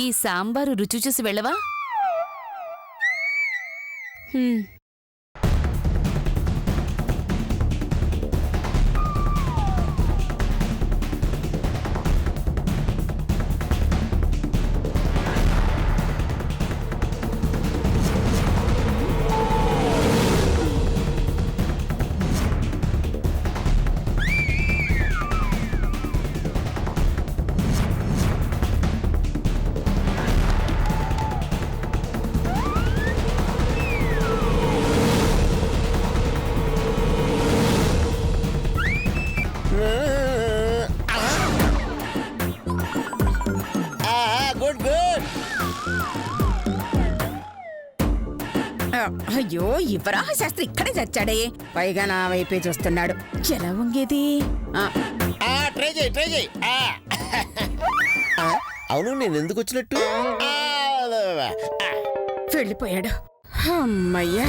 ఈ సాంబారు రుచి చూసి వెళ్ళవా? Good good. అయ్యో ఈ వరాహ శాస్త్రి ఇక్కడే చచ్చాడే, పైగా నా వైపే చూస్తున్నాడు. ఎలా వంగేది? ట్రై చేయి ట్రై చేయి. అవును, నేను ఎందుకు వచ్చినట్టు? వెళ్ళిపోయాడు. అమ్మయ్యా.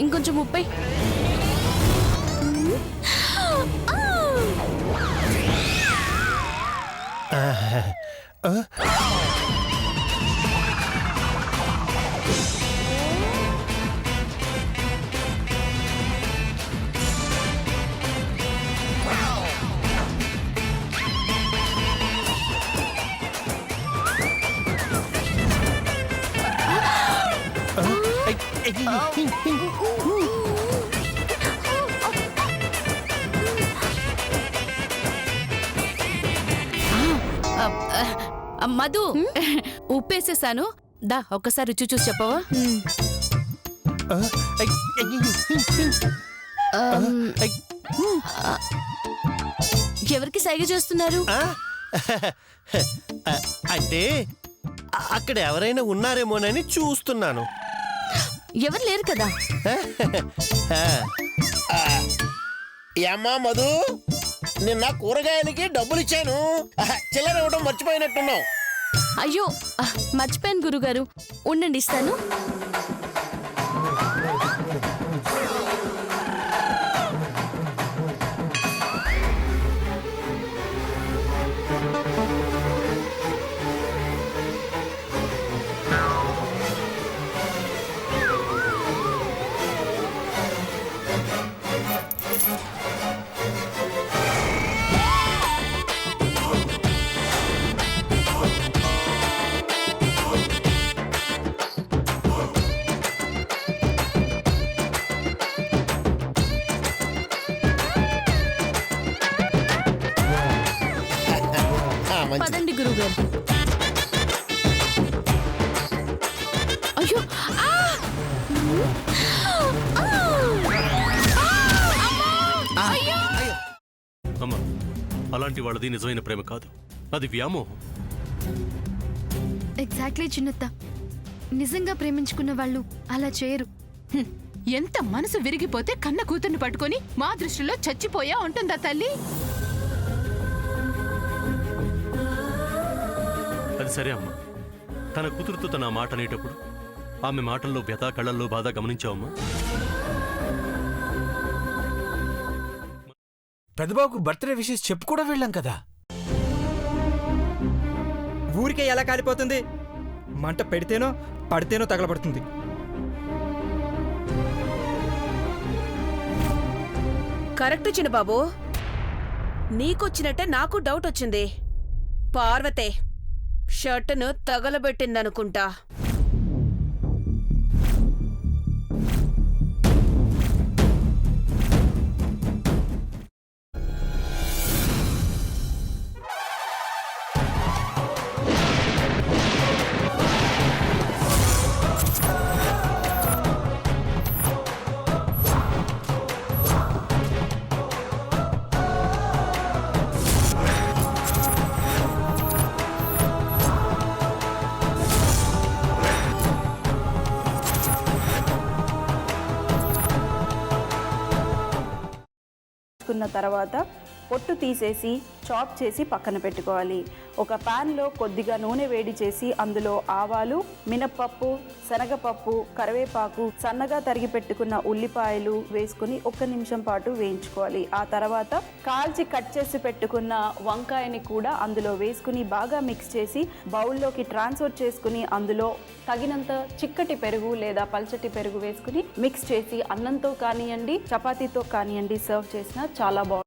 ఇంకొంచెం ఉప్పై. మధు, ఉప్పేసేసాను. దా ఒక్కసారి రుచి చూసి చెప్పవా? ఎవరికి సైగ చేస్తున్నారు? అంటే అక్కడ ఎవరైనా ఉన్నారేమోనని చూస్తున్నాను. ఎవరు లేరు కదా. ఏమ్మా మధు, నిన్న కూరగాయలకి డబ్బులు ఇచ్చాను, చిల్లర ఇవ్వడం మర్చిపోయినట్టున్నావు. అయ్యో మర్చిపోయాను గురుగారు, ఉండండి ఇస్తాను. పదండి గురుగారు. అయ్యో అమ్మా, అలాంటి వాళ్ళది నిజమైన ప్రేమ కాదు, అది వ్యామోహం. ఎగ్జాక్ట్లీ చిన్నత్త, నిజంగా ప్రేమించుకున్న వాళ్ళు అలా చేయరు. ఎంత మనసు విరిగిపోతే కన్న కూతుర్ని పట్టుకొని మా దృష్టిలో చచ్చిపోయా ఉంటుందా తల్లి? అది సరే అమ్మా, తన కూతురుతో తన మాట అనేటప్పుడు ఆమె మాటల్లో వ్యథ, కళ్ళల్లో బాధ గమనించావమ్మా? పెద్దబాబుకు బర్త్డే విషెస్ చెప్పు కూడా వెళ్ళాం కదా. ఊరికే ఎలా కాలిపోతుంది? మంట పెడితేనో పడితేనో తగలబడుతుంది. కరెక్ట్ చిన్నబాబు, నీకొచ్చినట్టే నాకు డౌట్ వచ్చింది. పార్వతే షర్టును తగలబెట్టిందనుకుంటా. తర్వాత పొట్టు తీసేసి చాప్ చేసి పక్కన పెట్టుకోవాలి. ఒక ప్యాన్లో కొద్దిగా నూనె వేడి చేసి అందులో ఆవాలు, మినప్పప్పు, శనగపప్పు, కరివేపాకు, సన్నగా తరిగి పెట్టుకున్న ఉల్లిపాయలు వేసుకుని 1 నిమిషం పాటు వేయించుకోవాలి. ఆ తర్వాత కాల్చి కట్ చేసి పెట్టుకున్న వంకాయని కూడా అందులో వేసుకుని బాగా మిక్స్ చేసి బౌల్లోకి ట్రాన్స్ఫర్ చేసుకుని అందులో తగినంత చిక్కటి పెరుగు లేదా పల్చటి పెరుగు వేసుకుని మిక్స్ చేసి అన్నంతో కానివ్వండి, చపాతీతో కానివ్వండి సర్వ్ చేసినా చాలా బాగుంటుంది.